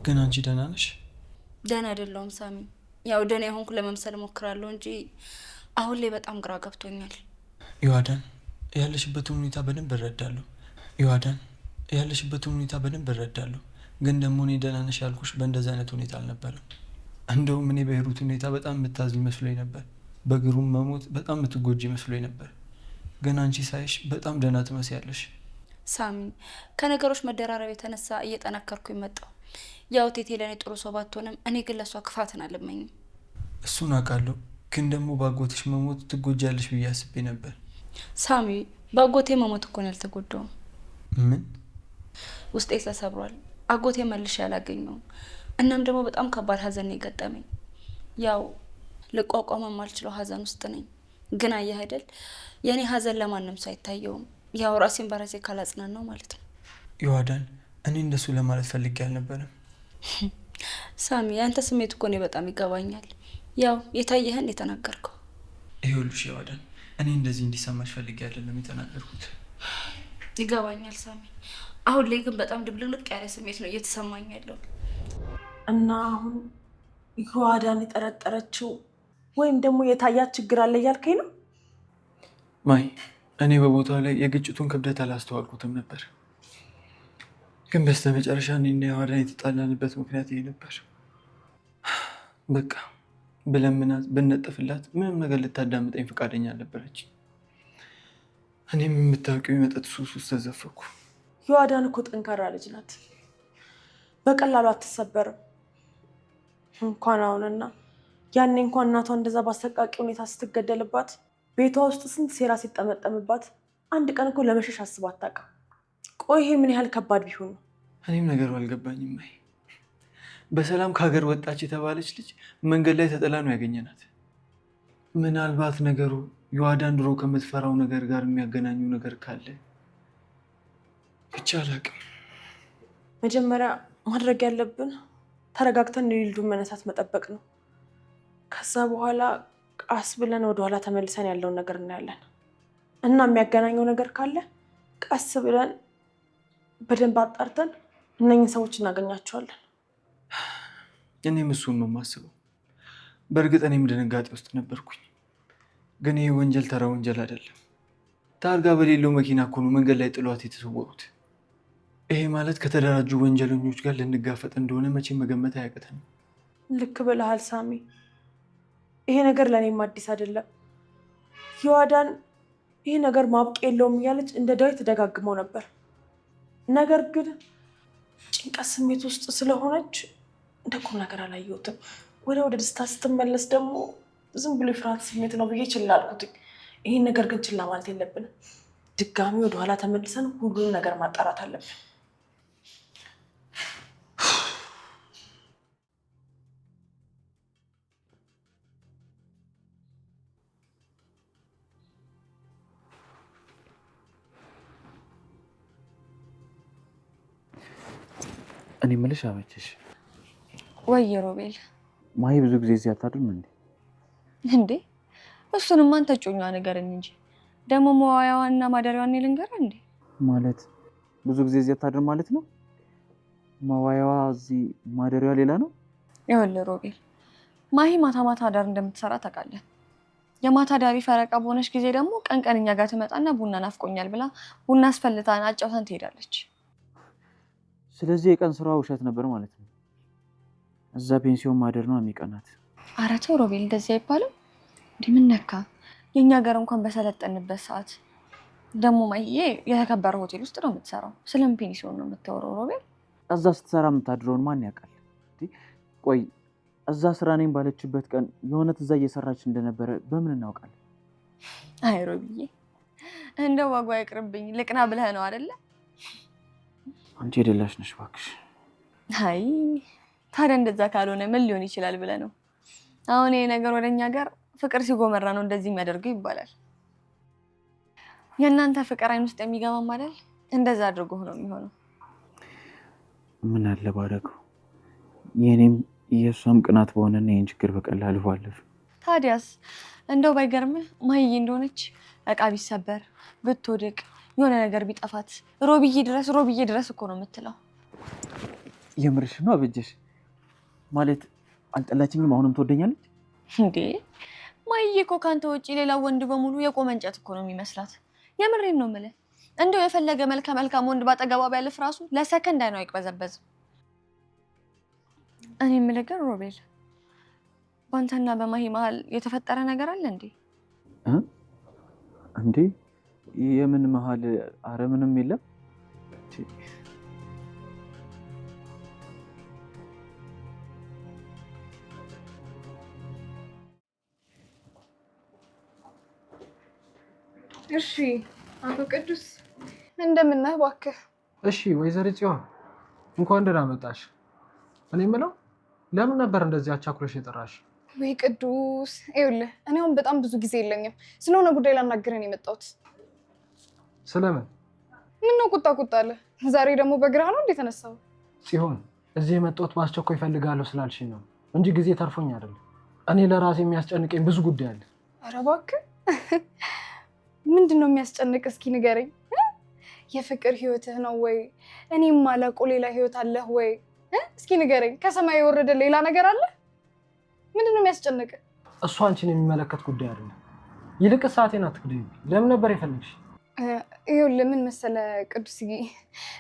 ግን አንቺ ደህና ነሽ? ደህና አይደለሁም ሳሚ። ያው ደህና የሆንኩ ለመምሰል እሞክራለሁ እንጂ አሁን ላይ በጣም ግራ ገብቶኛል። ዮአዳን ያለሽበትን ሁኔታ በደንብ እረዳለሁ። ዮአዳን ያለሽበትን ሁኔታ በደንብ እረዳለሁ። ግን ደግሞ እኔ ደህና ነሽ ያልኩሽ በእንደዚህ አይነት ሁኔታ አልነበረም። እንደውም እኔ በሂሩት ሁኔታ በጣም የምታዝኝ መስሎኝ ነበር። በግሩም መሞት በጣም የምትጎጂ መስሎኝ ነበር። ግን አንቺ ሳይሽ በጣም ደህና ትመስያለሽ። ሳሚ፣ ከነገሮች መደራረብ የተነሳ እየጠነከርኩኝ መጣሁ። ያው ቴቴ ለእኔ ጥሩ ሰው ባትሆንም እኔ ግን ለእሷ ክፋትን አልመኝም። እሱን አውቃለሁ። ግን ደግሞ ባጎትሽ መሞት ትጎጃለሽ ብዬ አስቤ ነበር። ሳሚ፣ ባጎቴ መሞት እኮ ነው ያልተጎዳውም። ምን? ውስጤ ተሰብሯል። አጎቴ መልሼ አላገኘውም። እናም ደግሞ በጣም ከባድ ሀዘን ነው የገጠመኝ። ያው ልቋቋም የማልችለው ሀዘን ውስጥ ነኝ። ግን አየህ አይደል፣ የእኔ ሀዘን ለማንም ሰው አይታየውም። ያው ራሴን በራሴ ካላጽናን ነው ማለት ነው። ዮአዳን፣ እኔ እንደሱ ለማለት ፈልጌ አልነበረም። ሳሚ፣ ያንተ ስሜት እኮ እኔ በጣም ይገባኛል። ያው የታየህን የተናገርከው። ይኸውልሽ ዮአዳን፣ እኔ እንደዚህ እንዲሰማሽ ፈልጌ አይደለም የተናገርኩት። ይገባኛል ሳሚ። አሁን ላይ ግን በጣም ድብልቅልቅ ያለ ስሜት ነው እየተሰማኝ ያለው። እና አሁን ዮአዳን የጠረጠረችው ወይም ደግሞ የታያት ችግር አለ እያልከኝ ነው? ማይ፣ እኔ በቦታው ላይ የግጭቱን ክብደት አላስተዋልኩትም ነበር። ግን በስተመጨረሻ እኔና ዮአዳን የተጣላንበት ምክንያት ይሄ ነበር። በቃ ብለምናት ብነጥፍላት ምንም ነገር ልታዳምጠኝ ፈቃደኛ አልነበረች። እኔም የምታውቂው የመጠጥ ሱስ ውስጥ ተዘፈኩ። ዮአዳን እኮ ጠንካራ ልጅ ናት፣ በቀላሉ አትሰበርም። እንኳን አሁንና ያኔ እንኳን እናቷ እንደዛ በአሰቃቂ ሁኔታ ስትገደልባት ቤቷ ውስጥ ስንት ሴራ ሲጠመጠምባት አንድ ቀን እኮ ለመሸሽ አስባ አታውቅም። ቆይ ይሄ ምን ያህል ከባድ ቢሆን ነው? እኔም ነገሩ አልገባኝም። ማይ፣ በሰላም ከሀገር ወጣች የተባለች ልጅ መንገድ ላይ ተጥላ ነው ያገኘናት። ምናልባት ነገሩ ዮአዳን ድሮ ከምትፈራው ነገር ጋር የሚያገናኙ ነገር ካለ ብቻ አላውቅም። መጀመሪያ ማድረግ ያለብን ተረጋግተን የሊዱን መነሳት መጠበቅ ነው። ከዛ በኋላ ቃስ ብለን ወደኋላ ተመልሰን ያለውን ነገር እናያለን እና የሚያገናኘው ነገር ካለ ቀስ ብለን በደንብ አጣርተን እነኝህ ሰዎች እናገኛቸዋለን። እኔም እሱን ነው የማስበው። በእርግጥ እኔም ድንጋጤ ውስጥ ነበርኩኝ። ግን ይህ ወንጀል ተራ ወንጀል አይደለም። ታርጋ በሌለው መኪና እኮ ነው መንገድ ላይ ጥሏት የተሰወሩት። ይሄ ማለት ከተደራጁ ወንጀለኞች ጋር ልንጋፈጥ እንደሆነ መቼም መገመት አያቅተንም። ልክ ብለሃል ሳሚ። ይሄ ነገር ለእኔም አዲስ አይደለም። ዮአዳን ይሄ ነገር ማብቂያ የለውም እያለች እንደ ዳዊት ተደጋግመው ነበር። ነገር ግን ጭንቀት ስሜት ውስጥ ስለሆነች እንደ ቁም ነገር አላየሁትም። ወደ ደስታ ስትመለስ ደግሞ ዝም ብሎ የፍርሃት ስሜት ነው ብዬ ችላ አልኩት። ይህን ነገር ግን ችላ ማለት የለብንም። ድጋሚ ወደኋላ ተመልሰን ሁሉንም ነገር ማጣራት አለብን። እኔ የምልሽ አመቸሽ ወይ ሮቤል? ማሂ ብዙ ጊዜ እዚህ አታድርም እንዴ? እንዴ እሱንማ አንተ ጮኛ ንገረኝ እንጂ ደግሞ መዋያዋና ማደሪያዋን ልንገርህ እንዴ? ማለት ብዙ ጊዜ እዚህ አታድርም ማለት ነው? መዋያዋ እዚህ ማደሪያዋ ሌላ ነው? ይኸውልህ ሮቤል፣ ማሂ ማታ ማታ አዳር እንደምትሰራ ታውቃለህ። የማታ ዳሪ ፈረቃ በሆነች ጊዜ ደግሞ ቀን ቀን እኛ ጋር ትመጣና ቡና ናፍቆኛል ብላ ቡና አስፈልታን አጫውተን ትሄዳለች። ስለዚህ የቀን ስራዋ ውሸት ነበር ማለት ነው። እዛ ፔንሲዮን ማደር ነው የሚቀናት። ኧረ ተው ሮቤል፣ እንደዚህ አይባልም። እንዲህ ምን ነካ? የእኛ ሀገር እንኳን በሰለጠንበት ሰዓት ደግሞ ማዬ የተከበረ ሆቴል ውስጥ ነው የምትሰራው። ስለምን ፔንሲዮን ነው የምታወራው ሮቤል? እዛ ስትሰራ የምታድረውን ማን ያውቃል? ቆይ እዛ ስራ ነኝ ባለችበት ቀን የእውነት እዛ እየሰራች እንደነበረ በምን እናውቃለን? አይ ሮብዬ፣ እንደው ዋጓ ይቅርብኝ። ልቅና ብለህ ነው አይደለ? አንቺ የደላሽ ነሽ እባክሽ። አይ ታዲያ እንደዛ ካልሆነ ምን ሊሆን ይችላል ብለህ ነው? አሁን ይሄ ነገር ወደኛ ጋር ፍቅር ሲጎመራ ነው እንደዚህ የሚያደርገው ይባላል። የእናንተ ፍቅር አይን ውስጥ የሚገባም አይደል? እንደዛ አድርጎ ነው የሚሆነው። ምን አለ ባደረገው። የኔም የእሷም ቅናት በሆነና ይህን ችግር በቀላሉ ባለፍ። ታዲያስ እንደው ባይገርምህ ማሂዬ እንደሆነች እቃ ቢሰበር ብትወድቅ የሆነ ነገር ቢጠፋት ሮብዬ ድረስ እኮ ነው የምትለው። የምርሽ ነው አበጀሽ? ማለት አልጠላችኝም? አሁንም ትወደኛለች እንዴ? ማይዬ እኮ ካንተ ውጪ ሌላ ወንድ በሙሉ የቆመ እንጨት እኮ ነው የሚመስላት። የምሬን ነው የምልህ። እንደው የፈለገ መልካም ወንድ ባጠገቧ ቢያልፍ ራሱ ለሰከንድ አይኗ አይቅበዘበዝም። እኔ የምልህ ግን ሮቤል፣ በአንተና በማሂ መሀል የተፈጠረ ነገር አለ እንዴ? እንዴ የምን መሀል? አረ ምንም የለም። እሺ አቶ ቅዱስ እንደምነህ እባክህ። እሺ ወይዘሮ ጽዮን እንኳን ደህና መጣሽ። እኔ የምለው ለምን ነበር እንደዚህ አቻኩለሽ የጠራሽ? ወይ ቅዱስ፣ ይኸውልህ እኔ አሁን በጣም ብዙ ጊዜ የለኝም። ስለሆነ ጉዳይ ላናግረን የመጣሁት። ስለምን? ምነው ቁጣ አለ? ዛሬ ደግሞ በግራ ነው እንዴ የተነሳው? ጽዮን እዚህ የመጣሁት በአስቸኳይ እፈልጋለሁ ስላልሽኝ ነው እንጂ ጊዜ ተርፎኝ አይደለም። እኔ ለራሴ የሚያስጨንቀኝ ብዙ ጉዳይ አለ። ኧረ እባክህ ምንድን ነው የሚያስጨንቅ? እስኪ ንገረኝ። የፍቅር ህይወትህ ነው ወይ? እኔም ማላውቀው ሌላ ህይወት አለህ ወይ? እስኪ ንገረኝ። ከሰማይ የወረደ ሌላ ነገር አለ? ምንድን ነው የሚያስጨንቅ? እሱ አንቺን የሚመለከት ጉዳይ አይደለም። ይልቅ ሰዓቴን አትግደኝ። ለምን ነበር የፈለግሽ? ይኸውልህ ምን መሰለህ ቅዱስዬ፣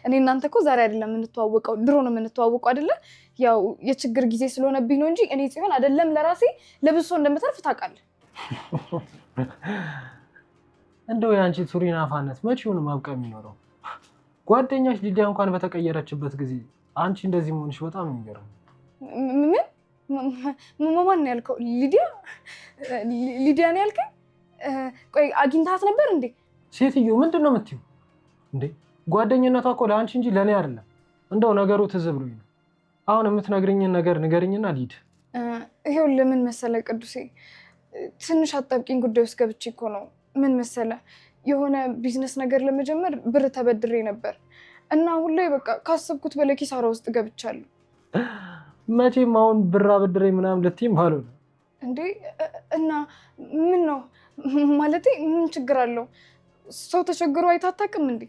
እኔ እናንተ እኮ ዛሬ አይደለም የምንተዋወቀው፣ ድሮ ነው የምንተዋወቀው አይደለ? ያው የችግር ጊዜ ስለሆነብኝ ነው እንጂ እኔ ጽዮን አይደለም ለራሴ ለብዙ ሰው እንደምተርፍ ታውቃለህ። እንደው የአንቺ ቱሪን አፋነት መቼውን ማብቂያ የሚኖረው? ጓደኛሽ ሊዲያ እንኳን በተቀየረችበት ጊዜ አንቺ እንደዚህ መሆንሽ በጣም የሚገርም። ምን ማን ያልከው? ሊዲያ ነው ያልከኝ? ቆይ አግኝታት ነበር እንዴ? ሴትዮ ምንድን ነው የምትይው እንዴ? ጓደኝነቷ እኮ ለአንቺ እንጂ ለእኔ አይደለም። እንደው ነገሩ ትዝ ብሎኝ ነው። አሁን የምትነግርኝን ነገር ንገርኝና ልሂድ። ይኸውልህ ምን መሰለህ ቅዱሴ፣ ትንሽ አጣብቂኝ ጉዳይ ውስጥ ገብቼ እኮ ነው። ምን መሰለህ የሆነ ቢዝነስ ነገር ለመጀመር ብር ተበድሬ ነበር እና አሁን ላይ በቃ ካሰብኩት በላይ ኪሳራ ውስጥ ገብቻለሁ። መቼም አሁን ብር አበድሬ ምናምን ልትይም ባልሆነ እንዴ? እና ምን ነው ማለቴ ምን ችግር አለው? ሰው ተቸግሮ አይታጣቅም እንዴ?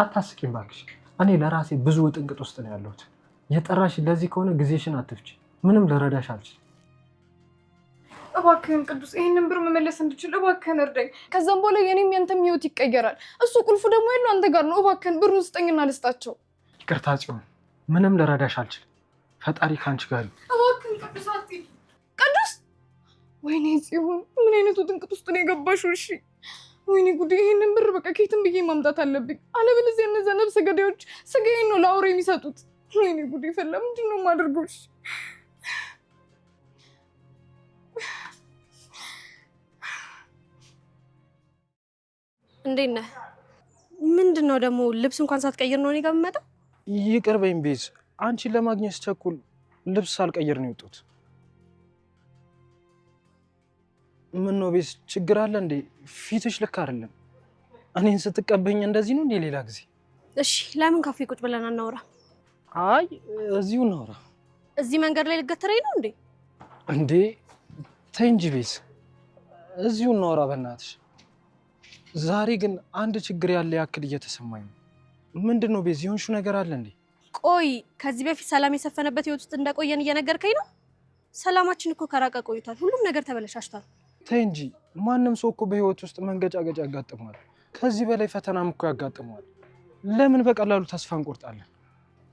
አታስቂም እባክሽ። እኔ ለራሴ ብዙ ውጥንቅጥ ውስጥ ነው ያለሁት። የጠራሽ ለዚህ ከሆነ ጊዜሽን አትፍጪ። ምንም ልረዳሽ አልችልም። እባክህን ቅዱስ ይህንን ብር መመለስ እንድችል እባክህን እርዳኝ። ከዛም በኋላ የኔም ያንተም ህይወት ይቀየራል። እሱ ቁልፉ ደግሞ ያለው አንተ ጋር ነው። እባክህን ብሩን ስጠኝና ልስጣቸው። ይቅርታ ጽዮን፣ ምንም ልረዳሽ አልችልም። ፈጣሪ ከአንቺ ጋር ነው። እባክህን ቅዱስ አትሂድ። ቅዱስ! ወይኔ ጽዮን ምን አይነቱ ጥንቅጥ ውስጥ ነው የገባሽው? እሺ ወይኔ ጉዴ! ይህንን ብር በቃ ከየትም ብዬ ማምጣት አለብኝ። አለበለዚያ እነዚያ ነፍሰ ገዳዮች ስጋዬን ነው ለአውሬ የሚሰጡት። ወይኔ ጉዴ ፈላ። ምንድን ነው የማደርገው? እንዴት ነህ? ምንድን ነው ደግሞ ልብስ እንኳን ሳትቀይር ነው እኔ ጋር የምመጣው? ይቅር በይኝ ቤዝ፣ አንቺን ለማግኘት ስቸኩል ልብስ ሳልቀይር ነው የወጡት። ምን ነው ቤዝ፣ ችግር አለ እንዴ? ፊትሽ ልክ አይደለም። እኔን ስትቀበኝ እንደዚህ ነው እንዴ? ሌላ ጊዜ እሺ፣ ለምን ካፌ ቁጭ ብለን አናወራ? አይ እዚሁ እናወራ። እዚህ መንገድ ላይ ልገተረኝ ነው እንዴ? እንዴ ተይ እንጂ ቤዝ፣ እዚሁ እናወራ በእናትሽ። ዛሬ ግን አንድ ችግር ያለ ያክል እየተሰማኝ ነው። ምንድን ነው ቤዝ? የሆንሽው ነገር አለ እንዴ? ቆይ ከዚህ በፊት ሰላም የሰፈነበት ህይወት ውስጥ እንደቆየን እየነገርከኝ ነው? ሰላማችን እኮ ከራቀ ቆይቷል። ሁሉም ነገር ተበለሻሽቷል። ተይ እንጂ፣ ማንም ሰው እኮ በህይወት ውስጥ መንገጫገጭ ያጋጥመዋል። ከዚህ በላይ ፈተናም እኮ ያጋጥመዋል። ለምን በቀላሉ ተስፋ እንቆርጣለን?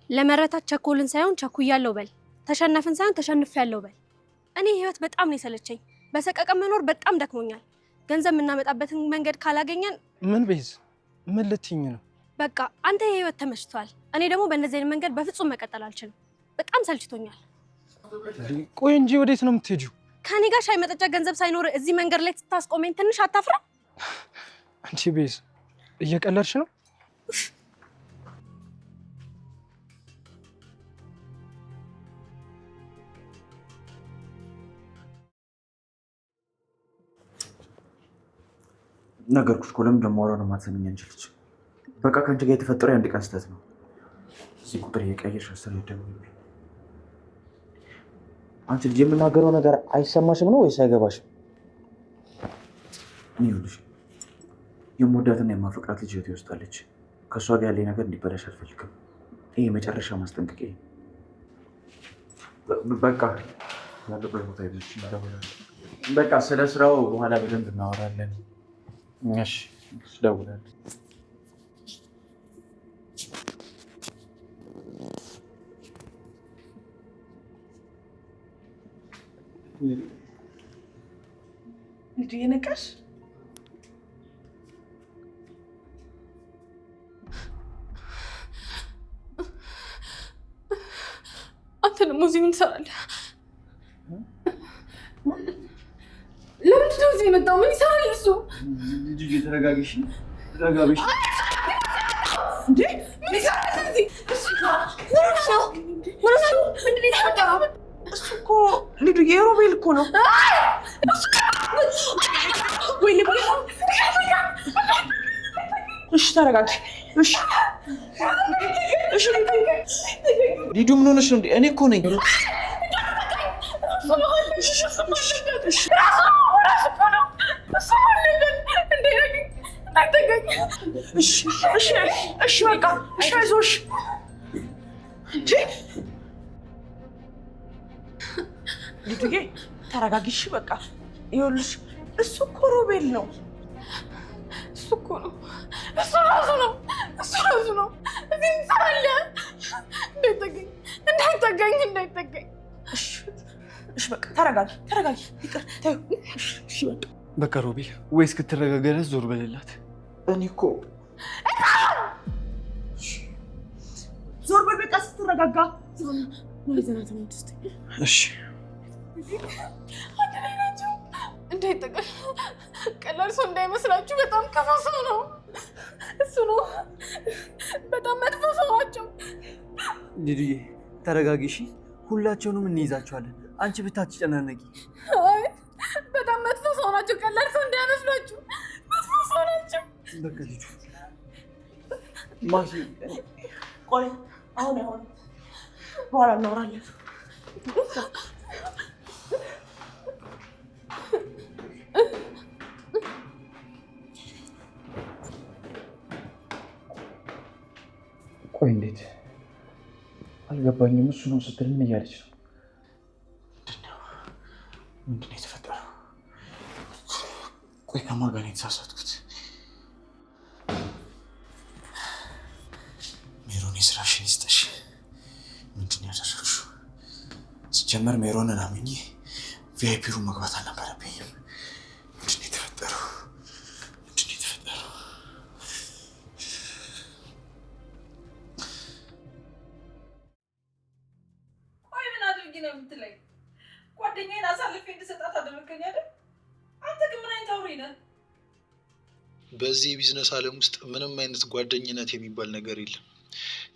ለመረታት ቸኮልን ሳይሆን ቸኩያለሁ በል። ተሸነፍን ሳይሆን ተሸንፌያለሁ በል። እኔ ህይወት በጣም ነው የሰለቸኝ። በሰቀቀን መኖር በጣም ደክሞኛል። ገንዘብ የምናመጣበትን መንገድ ካላገኘን ምን ቤዝ፣ ምን ልትይኝ ነው? በቃ አንተ የህይወት ተመችቷል። እኔ ደግሞ በእነዚህ አይነት መንገድ በፍጹም መቀጠል አልችልም። በጣም ሰልችቶኛል። ቆይ እንጂ ወዴት ነው የምትሄጂው? ከኔ ጋር ሻይ መጠጫ ገንዘብ ሳይኖር እዚህ መንገድ ላይ ስታስቆመኝ ትንሽ አታፍራ? አንቺ ቤዝ እየቀለድሽ ነው? ነገርኩሽ እኮ ለምን ደግሞ አውራ ነው የማትሰሚኝ? አንቺ ልጅ በቃ ከአንቺ ጋር የተፈጠረው የአንድ ቀን ስህተት ነው። እዚህ ቁጥር እየቀየርሽ አሰሪ ደግሞ አንቺ ልጅ የምናገረው ነገር አይሰማሽም ነው ወይስ አይገባሽም? ይኸውልሽ የምወዳትና የማፈቅራት ልጅ ህይወቴ ውስጥ አለች። ከእሷ ጋር ያለኝ ነገር እንዲበላሽ አልፈልግም። ይሄ መጨረሻ ማስጠንቀቂያ። በቃ ያለበት ቦታ ይዘሽ እንደውላለን። በቃ ስለ ስራው በኋላ በደንብ እናወራለን። እሺ እደውላለሁ። ልጅ እየነቃሽ አንተ ደግሞ እዚህ ምን ትሰራለህ? ለምንድን ነው እዚህ የመጣው? ምን ይሰራል እሱ? ልጅ ተረጋጊሽ፣ ተረጋጊሽ። እንዴ ምን ይሰራል እዚህ? እሱ እኮ ልጁ የሮቤል እኮ ነው። እሺ ተረጋጊ። እሺ እሺ። ሊዱ ምን ሆነሽ ነው? እኔ እኮ ነኝ። እሺ በቃ እሺ፣ አይዞሽ። ልጁዬ ተረጋጊ። እሺ በቃ ይኸውልሽ፣ እሱ እኮ ሮቤል ነው። እሱ እኮ ነው። እሱ ራሱ ነው። እሱ ራሱ ነው። እዚህ እንሰራለን። እንዳይጠጋኝ። እሺ በቃ ተረጋጊ፣ ተረጋጊ። ይቅር ተይው። እሺ በቃ ሮቤል፣ ወይ እስክትረጋጋ ድረስ ዞር በሌላት። እኔ እኮ ዞር በል በቃ ስትረጋጋ። እሺ አንድ ላይ ናቸው። እንዳይጠጋኝ። ቀላል ሰው እንዳይመስላችሁ፣ በጣም ክፉ ሰው ነው። እሱ ነው። በጣም መጥፎ ሰው ናቸው። ልጅዬ ተረጋጊ እሺ። ሁላቸውንም እንይዛቸዋለን። አንቺ ብታትጨናነቂ። አይ በጣም መጥፎ ሰው ናቸው። ቀላል ሰው እንዳይመስላችሁ፣ መጥፎ ሰው ናቸው። በቃ ልጁ ማሲ፣ ቆይ አሁን በኋላ እናወራለን። ቆይ እንዴት አልገባኝም። እሱ ነው ስትል ምን እያለች ነው? ምንድን ነው የተፈጠረው? ቆይ ከማን ጋር ነው የተሳሳትኩት? ሜሮን የስራሽን ይስጠሽ። ምንድን ነው ያደረግሽው? ሲጀመር ሜሮንን አምኜ ቪአይፒ ሩም መግባት አልነበረብኝም። ምንድን ነው የተፈጠረው? ቆይ ምን አድርጊ ነው የምትለኝ? ጓደኛዬን አሳልፌ እንድሰጣት አደረገኝ አይደል? አንተ ግን ምን አይነት አውሬ ነህ? በዚህ የቢዝነስ ዓለም ውስጥ ምንም አይነት ጓደኝነት የሚባል ነገር የለም።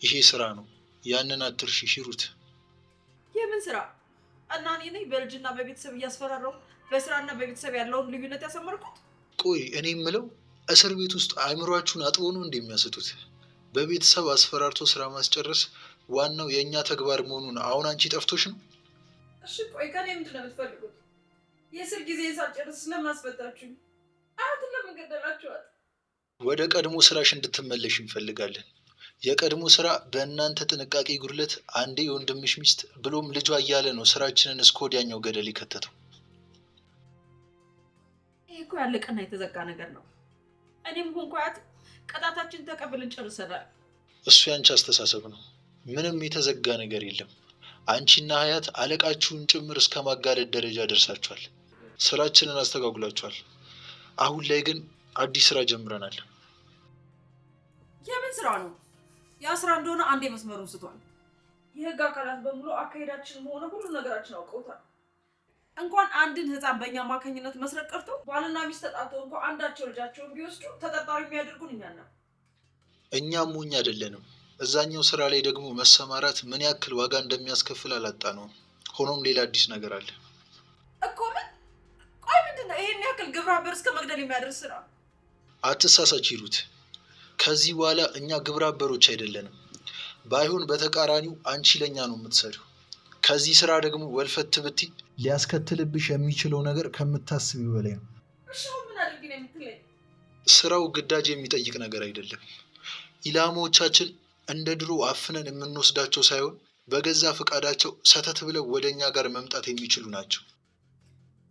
ይሄ ስራ ነው። ያንን አትርሺ ሂሩት። የምን ስራ? እና እኔ ነኝ በልጅና በቤተሰብ እያስፈራረው በስራና በቤተሰብ ያለውን ልዩነት ያሰመርኩት? ቆይ እኔ የምለው እስር ቤት ውስጥ አእምሯችሁን አጥቦ ነው እንደሚያስቱት? በቤተሰብ አስፈራርቶ ስራ ማስጨረስ ዋናው የእኛ ተግባር መሆኑን አሁን አንቺ ጠፍቶሽ ነው? እሺ ቆይ ከኔ ምንድን ነው የምትፈልጉት? የእስር ጊዜ ሳልጨርስ ስለማስፈታችሁኝ አያትን ለምን ገደላችኋት? ወደ ቀድሞ ስራሽ እንድትመለሽ እንፈልጋለን። የቀድሞ ስራ በእናንተ ጥንቃቄ ጉድለት አንዴ የወንድምሽ ሚስት ብሎም ልጇ እያለ ነው ስራችንን እስከ ወዲያኛው ገደል የከተተው። ይሄ እኮ ያለቀና የተዘጋ ነገር ነው። እኔም ሆንኩ አያት ቅጣታችን ተቀብለን ጨርሰናል። እሱ ያንቺ አስተሳሰብ ነው። ምንም የተዘጋ ነገር የለም። አንቺና ሀያት አለቃችሁን ጭምር እስከ ማጋለጥ ደረጃ ደርሳችኋል። ስራችንን አስተጓጉላችኋል። አሁን ላይ ግን አዲስ ስራ ጀምረናል። የምን ስራ ነው? ያ ስራ እንደሆነ አንዴ መስመሩን ስቷል። የህግ አካላት በሙሉ አካሄዳችንም ሆነ ሁሉ ነገራችን አውቀውታል። እንኳን አንድን ህፃን በእኛ አማካኝነት መስረቅ ቀርቶ ባልና ሚስት ተጣልተው እንኳን አንዳቸው ልጃቸውን ቢወስዱ ተጠርጣሪ የሚያደርጉን እኛን ነው። እኛም ሞኝ አይደለንም። እዛኛው ስራ ላይ ደግሞ መሰማራት ምን ያክል ዋጋ እንደሚያስከፍል አላጣነውም። ሆኖም ሌላ አዲስ ነገር አለ እኮ። ምን? ቆይ ምንድን ነው ይሄን ያክል ግብረ አበር እስከ መግደል የሚያደርስ ስራ? አትሳሳች ሂሩት። ከዚህ በኋላ እኛ ግብረ አበሮች አይደለንም። ባይሆን በተቃራኒው አንቺ ለኛ ነው የምትሰሪው። ከዚህ ስራ ደግሞ ወልፈት ብቲ ሊያስከትልብሽ የሚችለው ነገር ከምታስቢው በላይ ነው። እሺ ምን አድርጊ ነው የምትለኝ? ስራው ግዳጅ የሚጠይቅ ነገር አይደለም። ኢላማዎቻችን እንደ ድሮ አፍነን የምንወስዳቸው ሳይሆን በገዛ ፈቃዳቸው ሰተት ብለው ወደ እኛ ጋር መምጣት የሚችሉ ናቸው።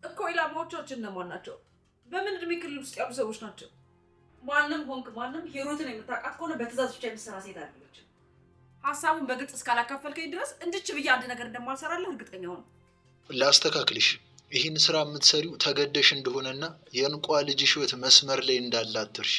እኮ ኢላማዎቻችን እነማን ናቸው? በምን እድሜ ክልል ውስጥ ያሉ ሰዎች ናቸው? ማንም ሆንክ ማንም ሂሩትን የምታውቃት ከሆነ በትእዛዝ ብቻ የምትሰራ ሴት አይደለችም። ሀሳቡን በግልጽ እስካላካፈልከኝ ድረስ እንድች ብዬ አንድ ነገር እንደማልሰራለህ እርግጠኛ ሆነ። ላስተካክልሽ። ይህን ስራ የምትሰሪው ተገደሽ እንደሆነና የእንቋ ልጅሽ ህይወት መስመር ላይ እንዳለ አትርሺ።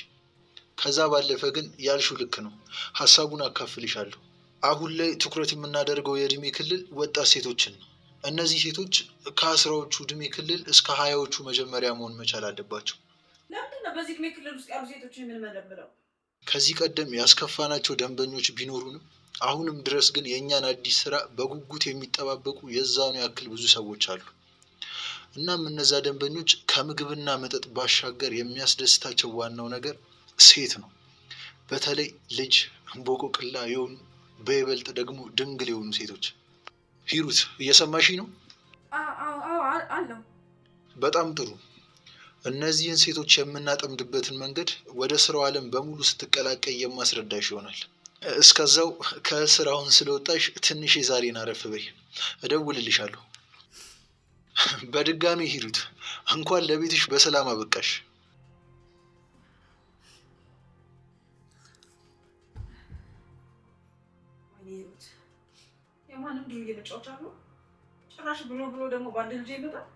ከዛ ባለፈ ግን ያልሽው ልክ ነው። ሀሳቡን አካፍልሻለሁ። አሁን ላይ ትኩረት የምናደርገው የእድሜ ክልል ወጣት ሴቶችን ነው። እነዚህ ሴቶች ከ10ዎቹ እድሜ ክልል እስከ 20ዎቹ መጀመሪያ መሆን መቻል አለባቸው። ለምንድን ነው በዚህ እድሜ ክልል ውስጥ ያሉ ሴቶችን የምንመለምለው? ከዚህ ቀደም ያስከፋናቸው ደንበኞች ቢኖሩንም አሁንም ድረስ ግን የእኛን አዲስ ስራ በጉጉት የሚጠባበቁ የዛኑ ያክል ብዙ ሰዎች አሉ። እናም እነዛ ደንበኞች ከምግብና መጠጥ ባሻገር የሚያስደስታቸው ዋናው ነገር ሴት ነው። በተለይ ልጅ እንቦቆቅላ የሆኑ በይበልጥ ደግሞ ድንግል የሆኑ ሴቶች። ሂሩት እየሰማሽኝ ነው? አለው። በጣም ጥሩ። እነዚህን ሴቶች የምናጠምድበትን መንገድ ወደ ስራው ዓለም በሙሉ ስትቀላቀይ የማስረዳሽ ይሆናል። እስከዛው ከስራውን ስለወጣሽ ትንሽ የዛሬን አረፍ በይ፣ እደውልልሻለሁ። በድጋሚ ሂሩት እንኳን ለቤትሽ በሰላም አበቃሽ። ሂሩት የማንም ዱርዬ መጫወቻ ነው። ጭራሽ ብሎ ደግሞ በአንድ ልጅ ይመጣል።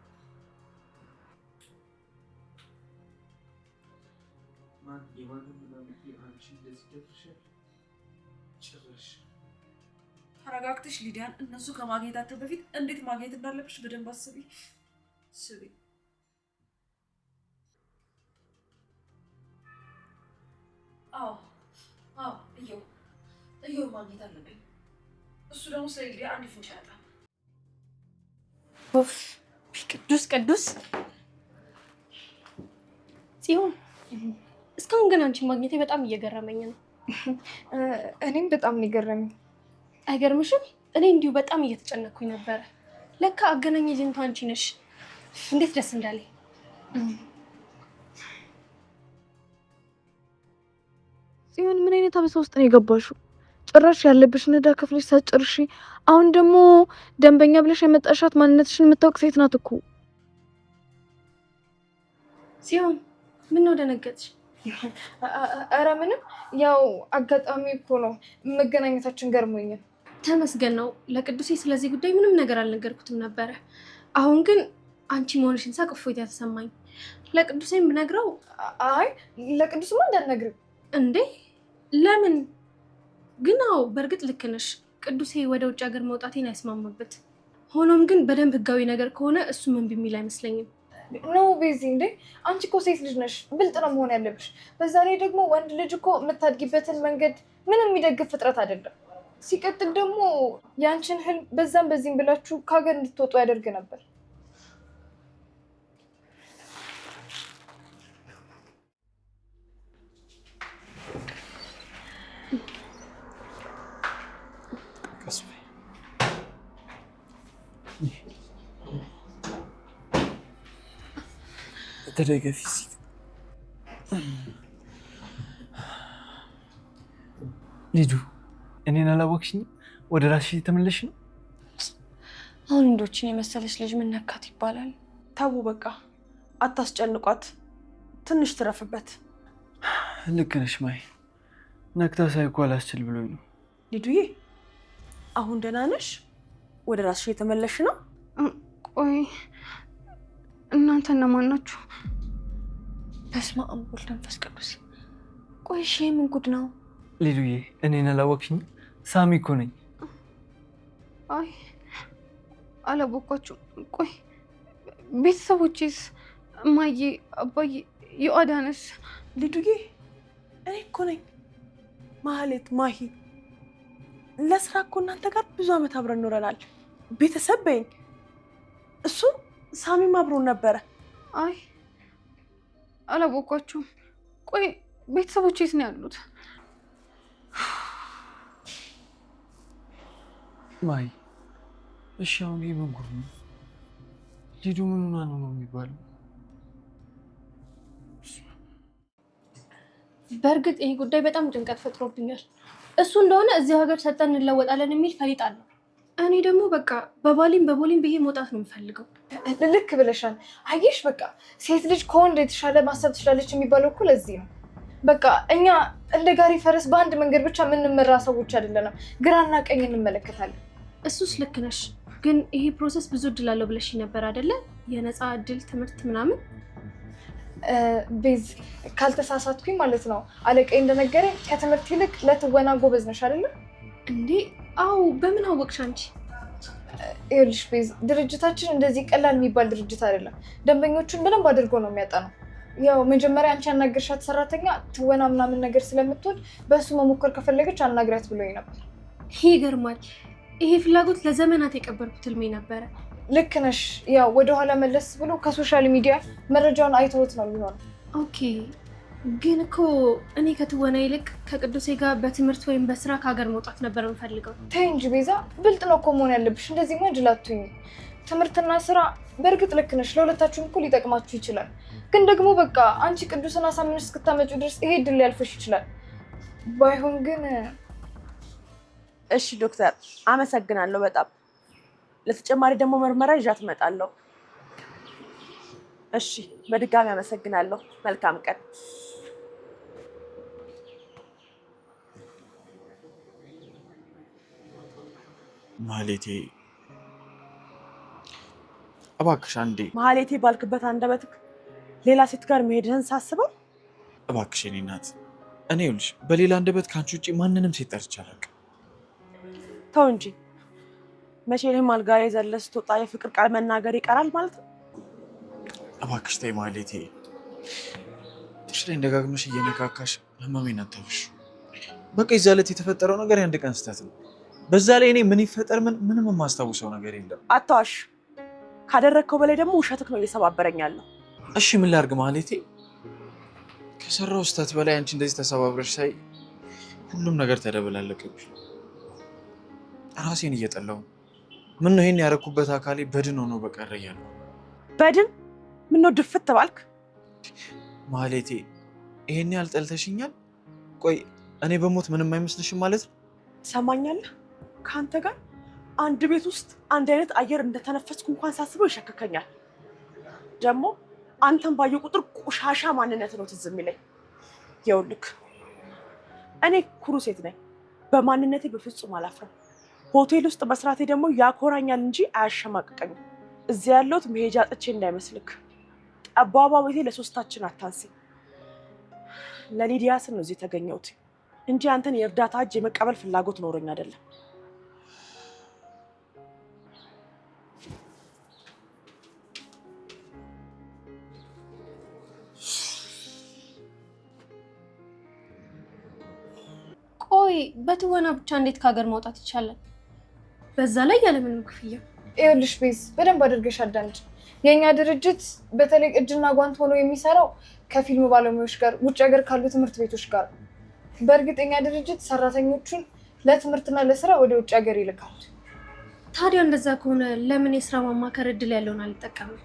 ተረጋግተሽ ሊዲያን እነሱ ከማግኘታቸው በፊት እንዴት ማግኘት እንዳለብሽ በደንብ አስቢ። እየው ማግኘት አለብኝ። እሱ ደግሞ ስለ ሊዲያ አንድ ፍንጭ ያጣል። ቅዱስ ጽዮን፣ እስካሁን ግን አንቺን ማግኘቴ በጣም እየገረመኝ ነው። እኔም በጣም ነው የገረመኝ። አይገርምሽም? እኔ እንዲሁ በጣም እየተጨነኩኝ ነበረ። ለካ አገናኝ ኤጀንቱ አንቺ ነሽ። እንዴት ደስ እንዳለኝ። ጽዮን፣ ምን አይነት አበሳ ውስጥ ነው የገባሽው? ጭራሽ ያለብሽን ዕዳ ከፍለሽ ሳትጨርሺ አሁን ደግሞ ደንበኛ ብለሽ የመጣሻት ማንነትሽን የምታውቅ ሴት ናት እኮ። ጽዮን፣ ምን ነው ደነገጥሽ? ኧረ ምንም፣ ያው አጋጣሚ እኮ ነው፣ መገናኘታችን ገርሞኛል። ተመስገን ነው። ለቅዱሴ ስለዚህ ጉዳይ ምንም ነገር አልነገርኩትም ነበረ። አሁን ግን አንቺ መሆንሽን ሳቅ እፎይታ ተሰማኝ። ለቅዱሴም ብነግረው። አይ ለቅዱስማ እንዳልነግርም። እንዴ ለምን ግን? አዎ በእርግጥ ልክ ነሽ። ቅዱሴ ወደ ውጭ ሀገር መውጣቴን አይስማማበት። ሆኖም ግን በደንብ ህጋዊ ነገር ከሆነ እሱ ምን ቢሚል አይመስለኝም። ኖ ቤዚ፣ እንዴ አንቺ እኮ ሴት ልጅ ነሽ፣ ብልጥ ነው መሆን ያለብሽ። በዛ ላይ ደግሞ ወንድ ልጅ እኮ የምታድጊበትን መንገድ ምንም የሚደግፍ ፍጥረት አይደለም። ሲቀጥል ደግሞ ያንቺን ህልም በዛም በዚህም ብላችሁ ከሀገር እንድትወጡ ያደርግ ነበር። ተደገፊ። ሊዱ፣ እኔን አላወቅሽኝም? ወደ ራስሽ የተመለሽ ነው? አሁን እንዶችን የመሰለች ልጅ ምን ነካት ይባላል? ታቡ በቃ አታስጨንቋት፣ ትንሽ ትረፍበት። ልክ ነሽ ማይ፣ ነክታ ሳይኮ አላስችል ብሎኝ ነው። ሊዱዬ፣ አሁን ደህና ነሽ? ወደ ራስሽ የተመለሽ ነው? ቆይ እናንተ እነማን ናችሁ? በስመ አብ ወወልድ ወመንፈስ ቅዱስ። ቆይ እሺ ምን ጉድ ነው? ሊዱዬ፣ እኔን አላወቅሽኝም? ሳሚ እኮ ነኝ። አይ አላወኳችሁም። ቆይ ቤተሰቦቼስ? እማዬ፣ አባዬ፣ ዮአዳንስ? ሊዱዬ፣ እኔ እኮ ነኝ ማህሌት፣ ማሂ። ለስራ እኮ እናንተ ጋር ብዙ ዓመት አብረን ኖረናል። ቤተሰብ በይኝ። እሱም ሳሚም አብሮን ነበረ። አይ አላወኳችሁም። ቆይ ቤተሰቦቼስ ነው ያሉት? ማይ፣ እሺ አሁን ይህ ምን ጉድ ነው? ሊዱ ምን ሆና ነው የሚባለው? በእርግጥ ይህ ጉዳይ በጣም ጭንቀት ፈጥሮብኛል። እሱ እንደሆነ እዚያው ሀገር ሰጠን እንለወጣለን የሚል ፈሊጥ አለው። እኔ ደግሞ በቃ በቦሌም ብዬ መውጣት ነው የምፈልገው። ልክ ብለሻል። አየሽ በቃ ሴት ልጅ ከወንድ የተሻለ ማሰብ ትችላለች የሚባለው እኮ ለዚህ ነው። በቃ እኛ እንደ ጋሪ ፈረስ በአንድ መንገድ ብቻ የምንመራ ሰዎች አይደለንም፣ ግራና ቀኝ እንመለከታለን። እሱስ ልክ ነሽ፣ ግን ይሄ ፕሮሰስ ብዙ እድል አለው ብለሽ ነበር አይደለ? የነፃ እድል ትምህርት ምናምን። ቤዝ ካልተሳሳትኩኝ ማለት ነው አለቃዬ እንደነገረኝ ከትምህርት ይልቅ ለትወና ጎበዝ ነሽ አይደለ? እንዴ አዎ። በምን አወቅሽ አንቺ? ይኸውልሽ ቤዝ ድርጅታችን እንደዚህ ቀላል የሚባል ድርጅት አይደለም። ደንበኞቹን በደንብ አድርጎ ነው የሚያጠናው። ያው መጀመሪያ አንቺ ያናገርሻት ሰራተኛ ትወና ምናምን ነገር ስለምትወድ በእሱ መሞከር ከፈለገች አናግሪያት ብሎኝ ነበር። ይገርማል። ይሄ ፍላጎት ለዘመናት የቀበርኩት ህልሜ ነበረ። ልክ ነሽ። ያው ወደኋላ መለስ ብሎ ከሶሻል ሚዲያ መረጃውን አይተውት ነው የሚሆነው። ኦኬ፣ ግን እኮ እኔ ከትወና ይልቅ ከቅዱሴ ጋር በትምህርት ወይም በስራ ከሀገር መውጣት ነበር የምፈልገው። ተይ እንጂ ቤዛ፣ ብልጥ ነው እኮ መሆን ያለብሽ። እንደዚህ ጅል አትሁኝ። ትምህርትና ስራ በእርግጥ ልክ ነሽ፣ ለሁለታችሁም እኮ ሊጠቅማችሁ ይችላል። ግን ደግሞ በቃ አንቺ ቅዱስን አሳምነሽ እስክታመጪ ድረስ ይሄ እድል ሊያልፍሽ ይችላል። ባይሆን ግን እሺ ዶክተር፣ አመሰግናለሁ በጣም። ለተጨማሪ ደግሞ ምርመራ ይዣት እመጣለሁ። እሺ፣ በድጋሚ አመሰግናለሁ። መልካም ቀን። ማህሌቴ እባክሽ አንዴ። ማህሌቴ ባልክበት አንደበትክ ሌላ ሴት ጋር መሄድህን ሳስበው እባክሽ የኔ እናት፣ እኔ ይኸውልሽ በሌላ አንደበት ከአንቺ ውጭ ማንንም ሴት ጠርቼ አላውቅም። ተው እንጂ መቼ እኔም አልጋ ላይ ዘለህ ስትወጣ የፍቅር ቃል መናገር ይቀራል ማለት ነው? እባክሽ ተይ ማህሌቴ፣ ትሽ ላይ ደጋግመሽ እየነካካሽ ህመሜን አታብሽ። በቃ የዛ ዕለት የተፈጠረው ነገር የአንድ ቀን ስህተት ነው። በዛ ላይ እኔ ምን ይፈጠር ምንም የማስታውሰው ነገር የለም። አታዋሽ። ካደረግከው በላይ ደግሞ ውሸትክ ነው እየሰባበረኝ ያለው። እሺ ምን ላድርግ ማህሌቴ? ከሰራው ስህተት በላይ አንቺ እንደዚህ ተሰባብረሽ ሳይ ሁሉም ነገር ተደበላለቀብኝ። ራሴን እየጠላሁ ምን ነው ይሄን ያደረኩበት አካሌ በድን ሆኖ በቀረ እያለሁ። በድን? ምነው ድፍት ባልክ? ማህሌቴ ይሄን ያህል ጠልተሽኛል? ቆይ እኔ በሞት ምንም አይመስልሽም ማለት ነው? ትሰማኛለህ? ከአንተ ጋር አንድ ቤት ውስጥ አንድ አይነት አየር እንደተነፈስኩ እንኳን ሳስበው ይሸክከኛል። ደግሞ አንተን ባየሁ ቁጥር ቆሻሻ ማንነት ነው ትዝ የሚለኝ። ይኸውልህ እኔ ኩሩ ሴት ነኝ፣ በማንነቴ በፍጹም አላፍረም። ሆቴል ውስጥ መስራቴ ደግሞ ያኮራኛል እንጂ አያሸማቅቀኝም። እዚያ ያለሁት መሄጃ አጥቼ እንዳይመስልክ። ጠባቧ ቤቴ ለሶስታችን አታንሲ። ለሊዲያ ስም ነው እዚህ የተገኘሁት እንጂ አንተን የእርዳታ እጅ የመቀበል ፍላጎት ኖሮኝ አይደለም። ቆይ በትወና ብቻ እንዴት ከሀገር መውጣት ይቻላል? በዛ ላይ ያለምንም ክፍያ። ይኸውልሽ ቤዝ፣ በደንብ አድርገሽ አዳምጪ። የእኛ ድርጅት በተለይ እጅና ጓንት ሆኖ የሚሰራው ከፊልም ባለሙያዎች ጋር፣ ውጭ ሀገር ካሉ ትምህርት ቤቶች ጋር። በእርግጥ የኛ ድርጅት ሰራተኞቹን ለትምህርትና ለስራ ወደ ውጭ ሀገር ይልካል። ታዲያ እንደዛ ከሆነ ለምን የስራ ማማከር እድል ያለውን አልጠቀምም?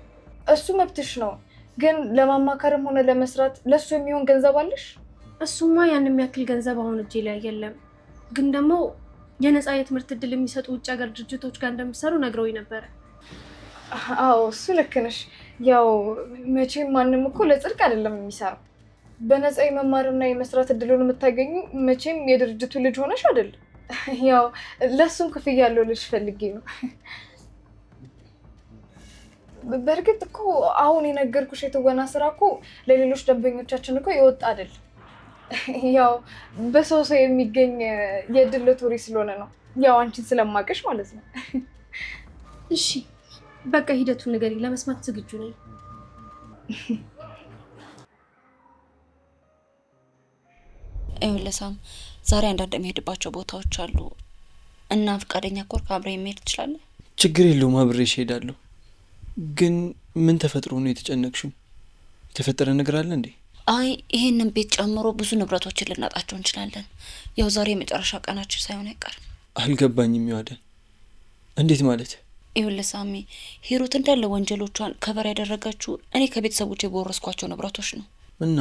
እሱ መብትሽ ነው፣ ግን ለማማከርም ሆነ ለመስራት ለሱ የሚሆን ገንዘብ አለሽ? እሱማ ያን የሚያክል ገንዘብ አሁን እጄ ላይ የለም። ግን ደግሞ የነፃ የትምህርት እድል የሚሰጡ ውጭ ሀገር ድርጅቶች ጋር እንደሚሰሩ ነግረውኝ ነበረ። አዎ እሱ ልክ ነሽ። ያው መቼም ማንም እኮ ለጽድቅ አይደለም የሚሰራው። በነፃ የመማርና የመስራት እድሉን የምታገኙ መቼም የድርጅቱ ልጅ ሆነሽ አይደለም። ያው ለሱም ክፍያ ያለው ልጅ ፈልጌ ነው። በእርግጥ እኮ አሁን የነገርኩሽ የትወና ስራ እኮ ለሌሎች ደንበኞቻችን እኮ የወጣ አይደለም። ያው በሰው የሚገኝ የእድል ሎተሪ ስለሆነ ነው። ያው አንቺን ስለማቀሽ ማለት ነው። እሺ በቃ ሂደቱን ንገሪኝ፣ ለመስማት ዝግጁ ነኝ። ይኸውልህ ሳም፣ ዛሬ አንዳንድ የሚሄድባቸው ቦታዎች አሉ እና ፈቃደኛ ከሆንክ አብረኝ መሄድ ትችላለህ? ችግር የለውም፣ አብሬሽ እሄዳለሁ። ግን ምን ተፈጥሮ ነው የተጨነቅሽው? የተፈጠረ ነገር አለ እንዴ? አይ ይሄንን ቤት ጨምሮ ብዙ ንብረቶችን ልናጣቸው እንችላለን። ያው ዛሬ የመጨረሻ ቀናችን ሳይሆን አይቀርም። አልገባኝም ይዋደን። እንዴት ማለት? ይኸውልህ ሳሚ፣ ሂሩት እንዳለ ወንጀሎቿን ከበር ያደረገችው እኔ ከቤተሰቦቼ በወረስኳቸው ንብረቶች ነው። እና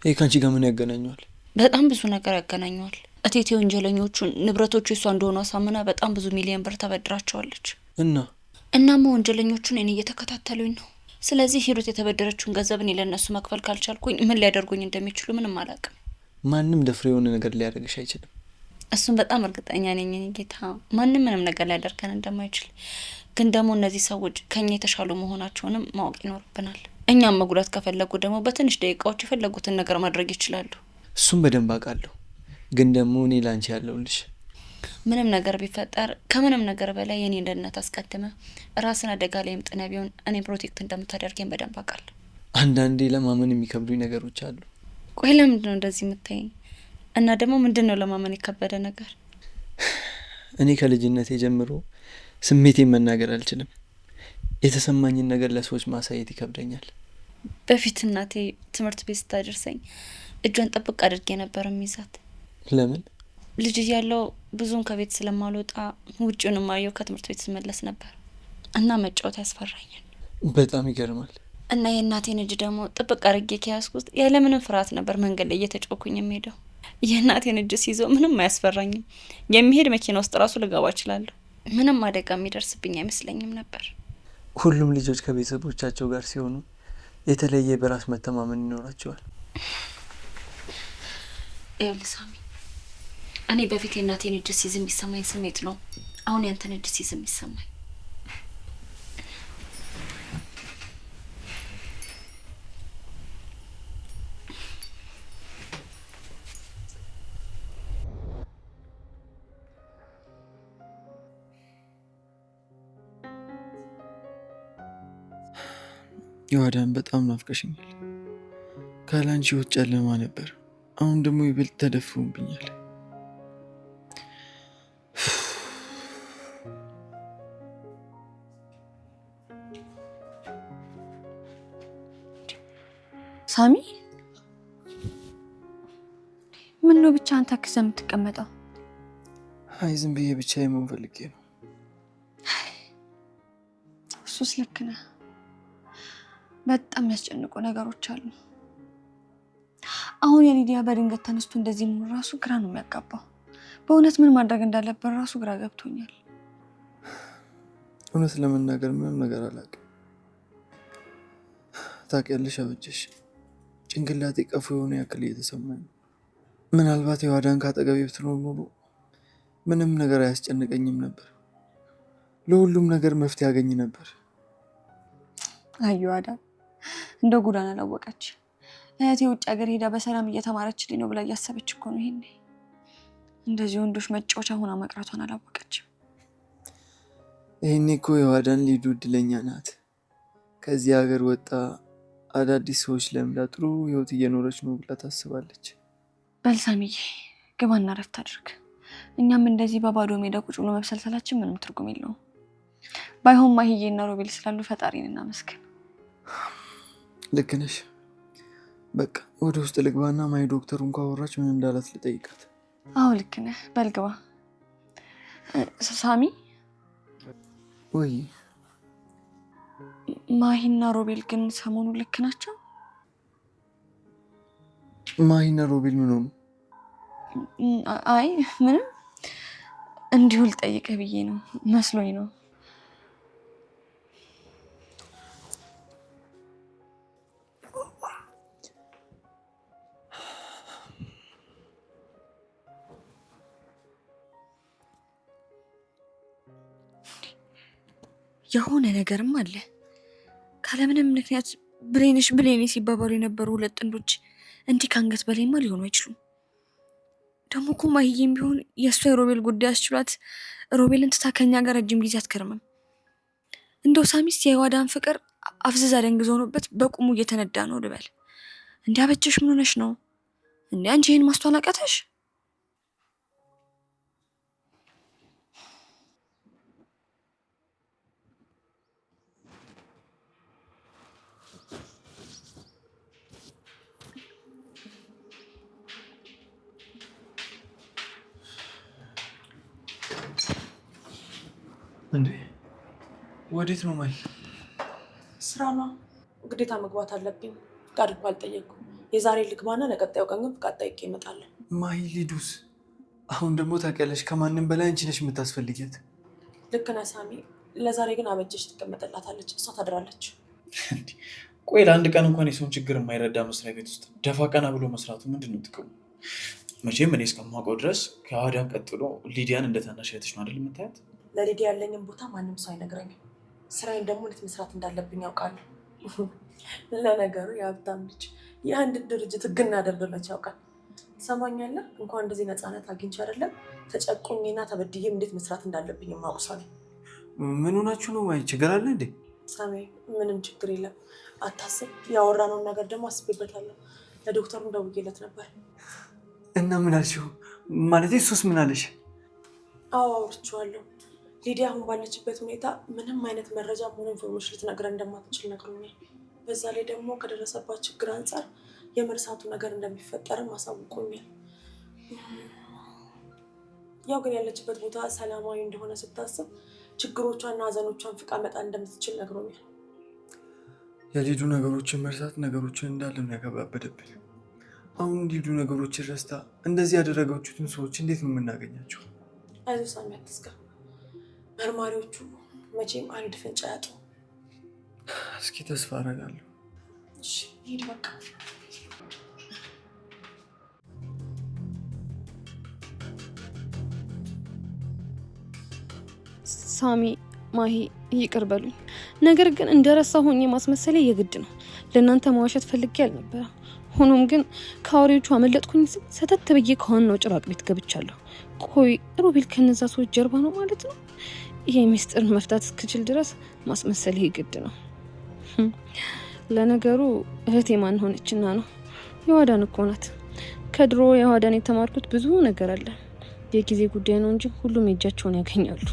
ይሄ ከአንቺ ጋር ምን ያገናኘዋል? በጣም ብዙ ነገር ያገናኘዋል። እቴቴ ወንጀለኞቹን ንብረቶቹ እሷ እንደሆኑ አሳምና በጣም ብዙ ሚሊዮን ብር ተበድራቸዋለች። እናማ ወንጀለኞቹን እኔ እየተከታተሉኝ ነው። ስለዚህ ሂሩት የተበደረችውን ገንዘብ እኔ ለእነሱ መክፈል ካልቻልኩኝ ምን ሊያደርጉኝ እንደሚችሉ ምንም አላውቅም። ማንም ደፍሮ የሆነ ነገር ሊያደርግሽ አይችልም። እሱም በጣም እርግጠኛ ነኝ ጌታ፣ ማንም ምንም ነገር ሊያደርገን እንደማይችል። ግን ደግሞ እነዚህ ሰዎች ከኛ የተሻሉ መሆናቸውንም ማወቅ ይኖርብናል። እኛም መጉዳት ከፈለጉ ደግሞ በትንሽ ደቂቃዎች የፈለጉትን ነገር ማድረግ ይችላሉ። እሱም በደንብ አውቃለሁ። ግን ደግሞ እኔ ላንቺ ያለውልሽ ምንም ነገር ቢፈጠር ከምንም ነገር በላይ የኔ ደህንነት አስቀድመ ራስን አደጋ ላይ ጥነ ቢሆን እኔ ፕሮቴክት እንደምታደርገኝ በደንብ አውቃለሁ። አንዳንዴ ለማመን የሚከብዱኝ ነገሮች አሉ። ቆይ ለምንድን ነው እንደዚህ የምታይኝ? እና ደግሞ ምንድን ነው ለማመን የከበደ ነገር? እኔ ከልጅነቴ ጀምሮ ስሜቴን መናገር አልችልም። የተሰማኝን ነገር ለሰዎች ማሳየት ይከብደኛል። በፊት እናቴ ትምህርት ቤት ስታደርሰኝ እጇን ጥብቅ አድርጌ ነበር የሚይዛት። ለምን? ልጅ እያለሁ ብዙም ከቤት ስለማልወጣ ውጭውን ማየው ከትምህርት ቤት ስመለስ ነበር እና መጫወት ያስፈራኛል። በጣም ይገርማል። እና የእናቴን እጅ ደግሞ ጥብቅ አድርጌ ከያዝኩት ያለምንም ፍርሃት ነበር መንገድ ላይ እየተጫወኩኝ የሚሄደው። የእናቴን እጅ ሲይዘው ምንም አያስፈራኝም። የሚሄድ መኪና ውስጥ ራሱ ልገባ እችላለሁ። ምንም አደጋ የሚደርስብኝ አይመስለኝም ነበር። ሁሉም ልጆች ከቤተሰቦቻቸው ጋር ሲሆኑ የተለየ በራስ መተማመን ይኖራቸዋል። ኤልሳሚ፣ እኔ በፊት የእናቴን እጅ ሲይዝ የሚሰማኝ ስሜት ነው አሁን ያንተን እጅ ሲይዝ የሚሰማኝ። የዋዳን በጣም ናፍቀሽኛል። ካላንቺ ውጭ ጨለማ ነበር። አሁን ደግሞ ይበልጥ ተደፍሮብኛል። ሳሚ፣ ምን ነው ብቻ አንተ ተክዘህ የምትቀመጠው? አይ ዝም ብዬ ብቻዬን መሆን ፈልጌ ነው። እሱስ ልክ ነህ። በጣም የሚያስጨንቁ ነገሮች አሉ። አሁን የሊዲያ በድንገት ተነስቶ እንደዚህ መሆን ራሱ ግራ ነው የሚያጋባው። በእውነት ምን ማድረግ እንዳለብን ራሱ ግራ ገብቶኛል። እውነት ለመናገር ምንም ነገር አላውቅም። ታውቂያለሽ አበጀሽ፣ ጭንቅላቴ ቀፎ የሆነ ያክል እየተሰማኝ ነው። ምናልባት የዋዳን ካጠገቤ ብትኖር ኖሮ ምንም ነገር አያስጨንቀኝም ነበር። ለሁሉም ነገር መፍትሄ ያገኝ ነበር። አዩ ዋዳን እንደ ጉዳን አላወቀች። እህቴ ውጭ ሀገር ሄዳ በሰላም እየተማረችልኝ ነው ብላ እያሰበች እኮ ነው። ይሄኔ እንደዚህ ወንዶች መጫወቻ ሆና መቅረቷን አላወቀችም። ይሄኔ እኮ የዋዳን ሊዱ እድለኛ ናት። ከዚህ ሀገር ወጣ አዳዲስ ሰዎች ለምዳ ጥሩ ህይወት እየኖረች ነው ብላ ታስባለች። በልሳሚዬ ግባና ረፍት አድርግ። እኛም እንደዚህ በባዶ ሜዳ ቁጭ ብሎ መብሰልሰላችን ምንም ትርጉም የለውም። ባይሆን ማሂዬና ሮቤል ስላሉ ፈጣሪን እናመስግን። ልክ ነሽ። በቃ ወደ ውስጥ ልግባና ማይ ዶክተሩ እንኳ ወራች ምን እንዳላት ልጠይቃት። አዎ ልክ ነህ። በልግባ። ሳሚ፣ ወይ ማሂና ሮቤል ግን ሰሞኑ ልክ ናቸው? ማሂና ሮቤል ምን ሆኑ? አይ ምንም፣ እንዲሁ ልጠይቅህ ብዬ ነው መስሎኝ ነው። የሆነ ነገርም አለ። ካለምንም ምክንያት ብሌንሽ ብሌኔ ሲባባሉ የነበሩ ሁለት ጥንዶች እንዲህ ከአንገት በላይማ ሊሆኑ አይችሉም። ደግሞ እኮ ማሂዬም ቢሆን የእሷ የሮቤል ጉዳይ አስችሏት ሮቤልን ትታ ከኛ ጋር ረጅም ጊዜ አትከርምም። እንደው ሳሚስ የዋዳን ፍቅር አፍዝዛ ደንግዞ ሆኖበት በቁሙ እየተነዳ ነው ልበል። እንዲያበጀሽ ምን ሆነሽ ነው እንዴ? አንቺ ይሄን ማስተዋል አቃተሽ? እንዴ ወዴት ነው ማይ? ስራ ነው፣ ግዴታ መግባት አለብኝ። ፍቃድ እኮ አልጠየኩም። የዛሬ ልግባና ለቀጣዩ ቀን ግን ፍቃድ ጠይቄ እመጣለሁ። ማይ ሊዱስ አሁን ደግሞ ታውቂያለሽ፣ ከማንም በላይ አንቺ ነሽ የምታስፈልጊያት። ልክ ነህ ሳሚ። ለዛሬ ግን አበጀሽ ትቀመጥላታለች፣ እሷ ታድራለች። ቆይ ለአንድ ቀን እንኳን የሰውን ችግር የማይረዳ መስሪያ ቤት ውስጥ ደፋ ቀና ብሎ መስራቱ ምንድን ነው ጥቅሙ? መቼም እኔ እስከማውቀው ድረስ ከአዳን ቀጥሎ ሊዲያን እንደ ታናሽ እህትሽ ነው አይደል የምታያት? ለሊዲያ ያለኝን ቦታ ማንም ሰው አይነግረኝም። ስራዬን ደግሞ እንዴት መስራት እንዳለብኝ ያውቃለሁ። ለነገሩ የሀብታም ልጅ የአንድ ድርጅት ህግና ደንብ መች ያውቃል? ትሰማኛለህ? እንኳን እንደዚህ ነፃነት አግኝቼ አይደለም ተጨቁኝና ተበድዬም እንዴት መስራት እንዳለብኝ የማውቅ ሰው ነኝ። ምን ሆናችሁ ነው? ወይ ችግር አለ እንዴ? ሳሚ ምንም ችግር የለም አታስብ። ያወራነውን ነገር ደግሞ አስቤበታለሁ። ለዶክተሩ ደውዬለት ነበር። እና ምን አልሽው? ማለት እሱስ ምን አለሽ? አዎ አውርቼዋለሁ። ሊዲያ አሁን ባለችበት ሁኔታ ምንም አይነት መረጃ ሆነ ኢንፎርሜሽን ልትነግረን እንደማትችል ነግሮኛል። በዛ ላይ ደግሞ ከደረሰባት ችግር አንጻር የመርሳቱ ነገር እንደሚፈጠርም አሳውቆኛል። ያው ግን ያለችበት ቦታ ሰላማዊ እንደሆነ ስታስብ ችግሮቿና ሀዘኖቿን ፍቃ መጣል እንደምትችል ነግሮኛል። የሊዱ ነገሮችን መርሳት ነገሮችን እንዳለ ነው ያገባበደብን። አሁን ሊዱ ነገሮችን ረስታ እንደዚህ ያደረገችሁትን ሰዎች እንዴት ነው የምናገኛቸው? አይዞህ ሳሚ አትስጋ። መርማሪዎቹ መቼም አንድ ፍንጭ አያጡ። እስኪ ተስፋ አደርጋለሁ። እሺ ሂድ በቃ። ሳሚ ማሂ ይቅር በሉኝ። ነገር ግን እንደረሳ ሆኜ ማስመሰሌ የግድ ነው። ለእናንተ መዋሸት ፈልጌ አልነበረም። ሆኖም ግን ከአውሬዎቹ አመለጥኩኝ ስል ሰተት ብዬ ከዋናው ጭራቅ ቤት ገብቻለሁ። ቆይ ሮቤል ከነዛ ሰዎች ጀርባ ነው ማለት ነው? ይሄ ሚስጥር መፍታት እስክችል ድረስ ማስመሰሌ የግድ ነው። ለነገሩ እህቴ ማን ሆነችና ነው? የዋዳን እኮ ናት። ከድሮ የዋዳን የተማርኩት ብዙ ነገር አለ። የጊዜ ጉዳይ ነው እንጂ ሁሉም የእጃቸውን ያገኛሉ።